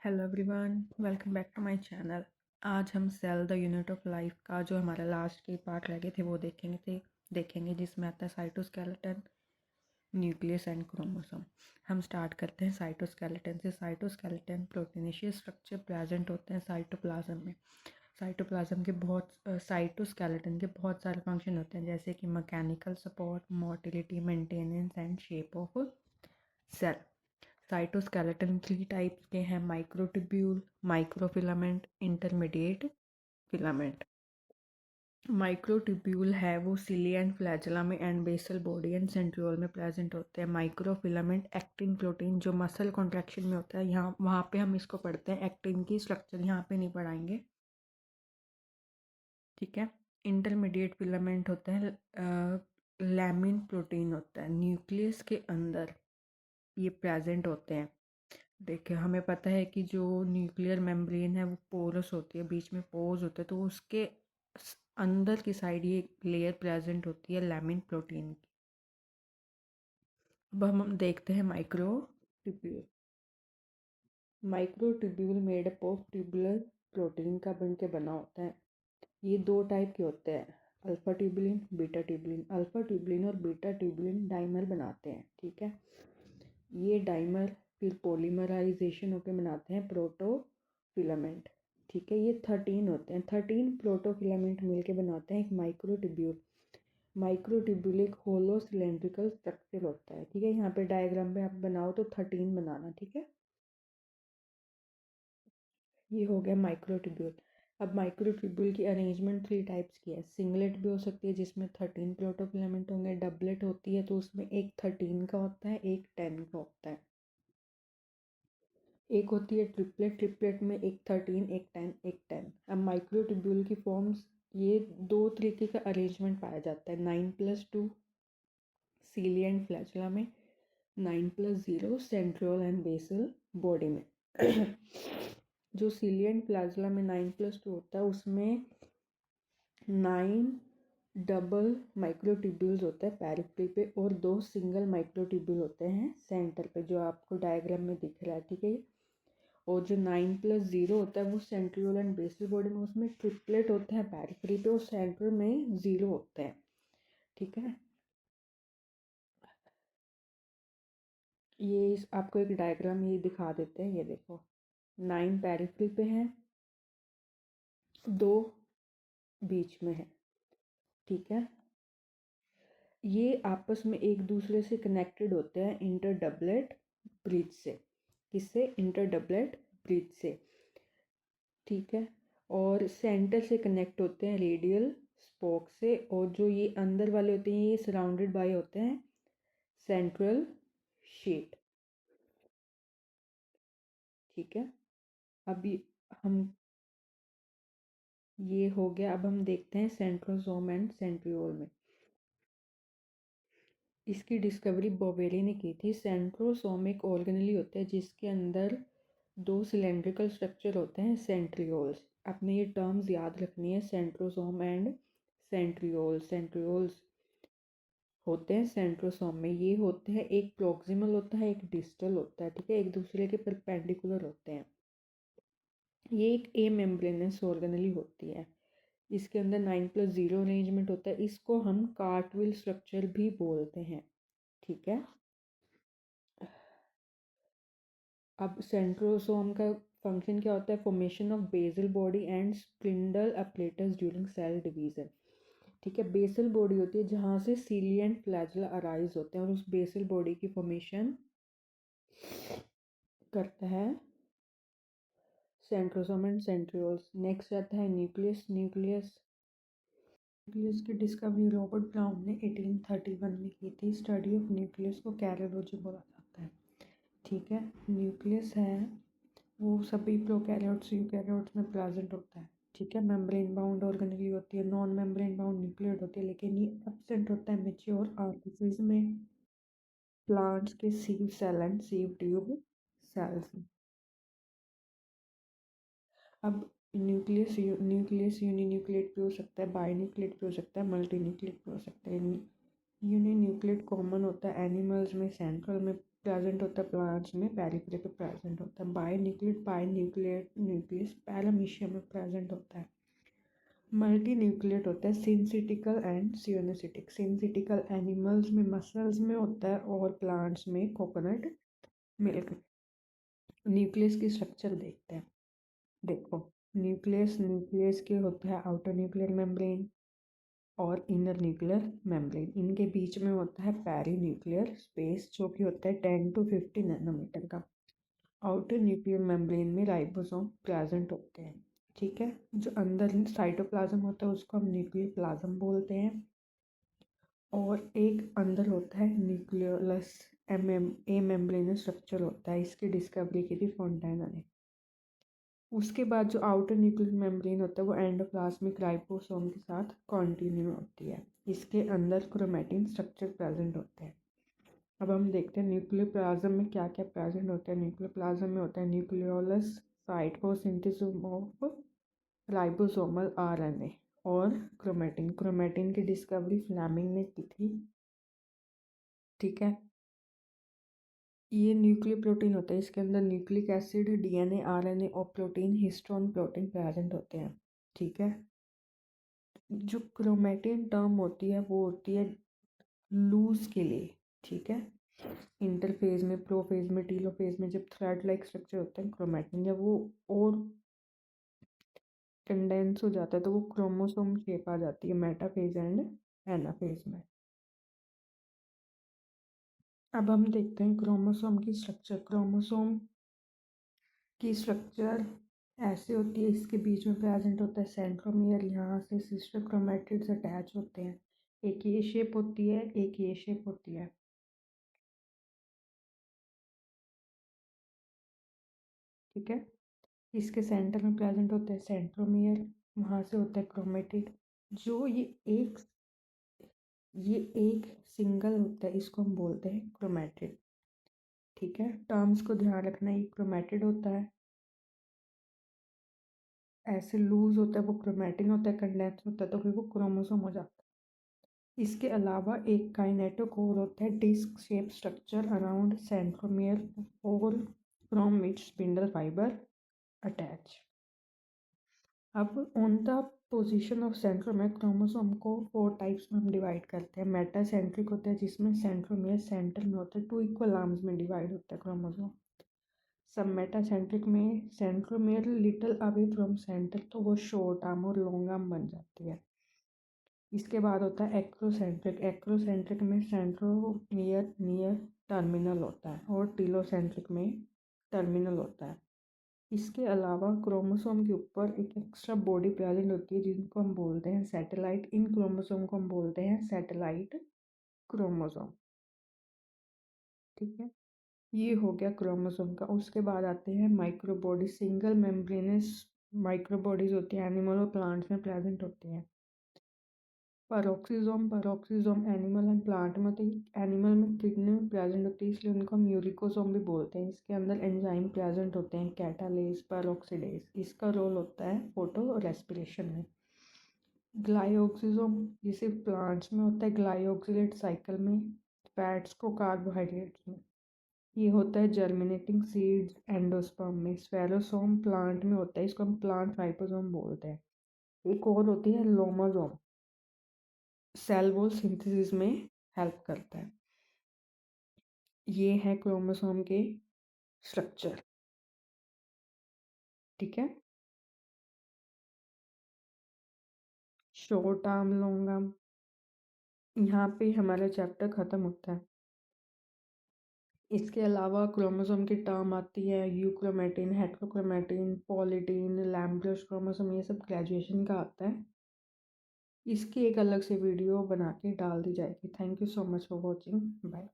Hello everyone, welcome back to my channel. आज हम cell the unit of life का जो हमारा लास्ट के पार्ट रह गए थे वो देखेंगे जिसमें आता है साइटोस्केलेटन, न्यूक्लियस एंड क्रोमोसोम। हम स्टार्ट करते हैं साइटोस्केलेटन से। साइटोस्केलेटन प्रोटीनेशियस स्ट्रक्चर प्रेजेंट होते हैं साइटोप्लाज्म में। साइटोस्केलेटन के बहुत सारे फंक्शन होते हैं, जैसे कि mechanical support, motility, maintenance and shape of cell. Cytoskeleton 3 types के हैं: microtubule, microfilament, intermediate filament. Microtubule है वो सिली एंड फ्लैजेला में and basal body and centriole में प्रेजेंट होते हैं। माइक्रोफिलामेंट एक्टिन प्रोटीन जो मसल कॉन्ट्रैक्शन में होता है, यहाँ वहाँ पे हम इसको पढ़ते हैं। एक्टिन की स्ट्रक्चर यहाँ पे नहीं पढ़ाएंगे, ठीक है। इंटरमीडिएट फिलामेंट होते हैं, लैमिन प्रोटीन होता है, न्यूक्लियस के अंदर ये प्रेजेंट होते हैं। देखिए, हमें पता है कि जो न्यूक्लियर मेम्ब्रेन है वो पोरस होती है, बीच में पोर्स होते हैं, तो उसके अंदर की साइड ये लेयर प्रेजेंट होती है लैमिन प्रोटीन की। अब हम देखते हैं microtubule. Microtubule made up of tubular protein का बन के बना होता है। ये 2 टाइप के होते हैं, alpha tubulin, beta tubulin. Alpha tubulin और बीटा ट्यूबुलिन डाइमर बनाते हैं, ठीक है। ये डाइमर फिर पॉलीमराइजेशन होकर बनाते हैं प्रोटोफिलामेंट, ठीक है। ये 13 होते हैं, 13 प्रोटोफिलामेंट मिलके बनाते हैं एक माइक्रोट्यूब्यूल। माइक्रोट्यूब्यूल एक होलो सिलेंड्रिकल स्ट्रक्चर होता है, ठीक है। यहाँ पे डायग्राम में आप बनाओ तो 13 बनाना, ठीक है। ये हो गया माइक्रोट्यूब्यूल। अब माइक्रोट्यूब्यूल की अरेंजमेंट 3 टाइप्स की है। सिंगलेट भी हो सकती है जिसमें 13 प्रोटोफिलामेंट होंगे। डबलेट होती है तो उसमें एक 13 का होता है, एक 10 का होता है। एक होती है ट्रिपलेट, ट्रिपलेट में एक 13, एक 10, एक 10। अब माइक्रोट्यूब्यूल की फॉर्म्स, ये 2 तरीके का अरेंजमेंट पाया जाता है। 9+2 सीली एंड फ्लैचुला में, 9+0 सेंट्रियोल एंड बेसल बॉडी में। जो सीली एंड फ्लैचुला में 9+2 होता है उसमें 9 डबल माइक्रोट्यूब्यूल्स होते हैं पेरिफेरी पे और 2 सिंगल माइक्रोट्यूब्यूल होते हैं सेंटर पे, जो आपको डायग्राम में दिख रहा है, ठीक है। और जो 9+0 होता है वो सेंट्रियोल एंड बेसल बॉडी में, उसमें ट्रिपलेट होते हैं पेरिफेरी पे और सेंटर में 0 होते हैं, ठीक है। ये आपको एक डायग्राम ये दिखा देते हैं, ये देखो 9 पेरिफेरी पे है, 2 बीच में है, ठीक है। ये आपस में एक दूसरे से कनेक्टेड होते हैं इंटर डबलेट ब्रिज से। किससे? इंटर डबलेट ब्रिज से, ठीक है। और सेंटर से कनेक्ट होते हैं रेडियल स्पोक से, और जो ये अंदर वाले होते हैं ये सराउंडेड बाय होते हैं सेंट्रल शीट, ठीक है। अभी हम ये हो गया। अब हम देखते हैं सेंट्रोसोम एंड सेंट्रियोल में। इसकी डिस्कवरी बोवेली ने की थी। सेंट्रोसोम एक ऑर्गेनेली होता है जिसके अंदर 2 सिलेंड्रिकल स्ट्रक्चर होते हैं, सेंट्रियोल्स। आपने ये टर्म्स याद रखनी है, सेंट्रोसोम एंड सेंट्रियोल्स। सेंट्रियोल्स होते हैं सेंट्रोसोम में। ये होते हैं, एक प्रॉक्सिमल होता है, एक डिस्टल होता है, ठीक है। एक दूसरे के परपेंडिकुलर होते हैं। ये एक ए मेम्ब्रेनस ऑर्गेनेली होती है। इसके अंदर 9+0 अरेंजमेंट होता है। इसको हम कार्टविल स्ट्रक्चर भी बोलते हैं, ठीक है। अब सेंट्रोसोम का फंक्शन क्या होता है? Formation of basal body and spindle apparatus during cell division, ठीक है। बेसल बॉडी होती है जहाँ से सीली एंड फ्लैजेला अराइज होते हैं और उस बेसल बॉडी की फॉर्मेशन करता है सेंट्रोसोम एंड सेंट्रियोल्स। नेक्स्ट आता है न्यूक्लियस। न्यूक्लियस की डिस्कवरी रॉबर्ट ब्राउन ने 1831 में की थी। स्टडी ऑफ न्यूक्लियस को कैरियोलॉजी बोला जाता है, ठीक है। न्यूक्लियस है वो सभी प्रोकैरियोट्स यूकैरियोट्स में प्रेजेंट होता है, ठीक है। मेम्ब्रेन बाउंड ऑर्गेनेली होती है, नॉन मेम्ब्रेन बाउंड न्यूक्लियड होती है, लेकिन ये एब्सेंट होता है मेच्योर आर्किसिस में, प्लांट्स के sieve cell and sieve tube cells में। अब न्यूक्लियस यूनिन्यूक्लिएट भी हो सकता है, बाईन्यूक्लिएट भी हो सकता है, मल्टीन्यूक्लिएट भी हो सकता है। यूनिन्यूक्लिएट कॉमन होता है एनिमल्स में, सेंट्रल में प्रेजेंट होता है प्लांट्स में, पेरिफेरी पे प्रेजेंट होता है। बाई न्यूक्लिएट न्यूक्लियस पैरामीशियम में प्रेजेंट होता है। मल्टी न्यूक्लिएट होता है सिंसिटिकल एंड सियोनोसिटिक। सिंसिटिकल एनिमल्स में मसल्स में होता है और प्लांट्स में कोकोनट मिल्क। न्यूक्लियस की स्ट्रक्चर देखते हैं। देखो, न्यूक्लियस के होता है आउटर न्यूक्लियर मेम्ब्रेन और इनर न्यूक्लियर मेम्ब्रेन। इनके बीच में होता है पेरी न्यूक्लियर स्पेस, जो कि होता है 10 to 50 नैनोमीटर का। आउटर न्यूक्लियर मेम्ब्रेन में राइबोसोम प्रेजेंट होते हैं। ठीक है, जो अंदर साइटोप्लाज्म होता है उसको हम न्यूक्लियर प्लाज्म बोलते हैं। और एक अंदर होता है न्यूक्लियोलस ए मेम्ब्रेनस स्ट्रक्चर होता है। इसकी डिस्कवरी की थी फोंटाना ने। उसके बाद जो आउटर न्यूक्लियर मेम्ब्रेन होता है वो एंडोप्लाज्मिक राइबोसोम के साथ कॉन्टिन्यू होती है। इसके अंदर क्रोमैटिन स्ट्रक्चर प्रेजेंट होते हैं। अब हम देखते हैं न्यूक्लियर प्लाज्म में क्या क्या प्रेजेंट होता है। न्यूक्लियर प्लाज्म में होता है nucleolus site for synthesis of ribosomal RNA और क्रोमैटिन। क्रोमैटिन की डिस्कवरी फ्लेमिंग ने की थी। ठीक है, ये न्यूक्लियर प्रोटीन होता है। इसके अंदर न्यूक्लिक एसिड, डीएनए, आरएनए और प्रोटीन, हिस्टोन प्रोटीन प्रेजेंट होते हैं। ठीक है, जो क्रोमैटिन टर्म होती है वो होती है लूज के लिए। ठीक है, इंटरफेज में, प्रोफेज में, टीलोफेज में जब थ्रेड लाइक स्ट्रक्चर होता है क्रोमैटिन, जब वो और कंडेंस हो जाता है तो वो क्रोमोसोम शेप आ जाती है मेटाफेज एंड एनाफेज में। अब हम देखते हैं क्रोमोसोम की स्ट्रक्चर। क्रोमोसोम की स्ट्रक्चर ऐसे होती है, इसके बीच में प्रेजेंट होता है सेंट्रोमियर। यहाँ से सिस्टर क्रोमैटिड्स अटैच होते हैं। एक ये शेप होती है, एक ये शेप होती है। ठीक है, इसके सेंटर में प्रेजेंट होता है सेंट्रोमियर। वहाँ से होता है क्रोमेटिड। जो ये एक सिंगल होता है, इसको हम बोलते हैं क्रोमेटिड। ठीक है, टर्म्स को ध्यान रखना, ये क्रोमेटिड होता है, ऐसे लूज होता है वो क्रोमेटिन होता है, कंडेंस होता है तो फिर वो क्रोमोसोम हो जाता है। इसके अलावा एक काइनेटोकोर होता है, disc shape structure around centromere और from which spindle fibre attach. अब on the position of centromere chromosome को 4 टाइप्स में हम डिवाइड करते हैं। मेटासेंट्रिक होता है जिसमें सेंट्रोमियर सेंटर में होता है, 2 इक्वल आर्म्स में डिवाइड होता है क्रोमोसोम। सब मेटासेंट्रिक में centromere little away from centre, तो वो शॉर्ट आर्म और लॉन्ग आर्म बन जाती है। इसके बाद होता है एक्रोसेंट्रिक। एक्रोसेंट्रिक में सेंट्रोमियर नियर टर्मिनल होता है और टीलोसेंट्रिक में टर्मिनल होता है। इसके अलावा क्रोमोसोम के ऊपर एक एक्स्ट्रा बॉडी प्रेजेंट होती है जिनको हम बोलते हैं सैटेलाइट। इन क्रोमोसोम को हम बोलते हैं सैटेलाइट क्रोमोसोम। ठीक है, ये हो गया क्रोमोसोम का। उसके बाद आते हैं माइक्रोबॉडी। सिंगल मेम्ब्रेनस माइक्रोबॉडीज होती हैं, एनिमल और प्लांट्स में प्रेजेंट होती हैं। पैरोक्सिसोम एनिमल एंड प्लांट में होती है। एनिमल में किडनी में प्रेजेंट होती है, इसलिए उनको हम यूरिकोसोम भी बोलते हैं। इसके अंदर एंजाइम प्रेजेंट होते हैं, कैटालेज, पेरोक्सीडेज। इसका रोल होता है फोटो रेस्पिरेशन में। ग्लाइओक्सिसोम ये सिर्फ प्लांट्स में होता है, ग्लाइओक्सिलेट साइकिल में, फैट्स को कार्बोहाइड्रेट्स में। ये होता है जर्मिनेटिंग सीड्स एंडोस्पर्म में। स्फेरोसोम प्लांट में होता है, इसको हम प्लांट राइबोसोम बोलते हैं। एक और होती है लोमोसोम, सेल वॉल सिंथेसिस में हेल्प करता है। ये है क्रोमोसोम के स्ट्रक्चर। ठीक है, शॉर्ट आर्म, लॉन्ग आर्म। यहाँ पे हमारा चैप्टर ख़त्म होता है। इसके अलावा क्रोमोसोम की टर्म आती है यूक्रोमेटिन, हेट्रोक्रोमेटिन, पॉलीडीन, लैम्ब्रस क्रोमोसोम, ये सब ग्रेजुएशन का आता है। इसकी एक अलग से वीडियो बना के डाल दी जाएगी। Thank you so much for watching. Bye.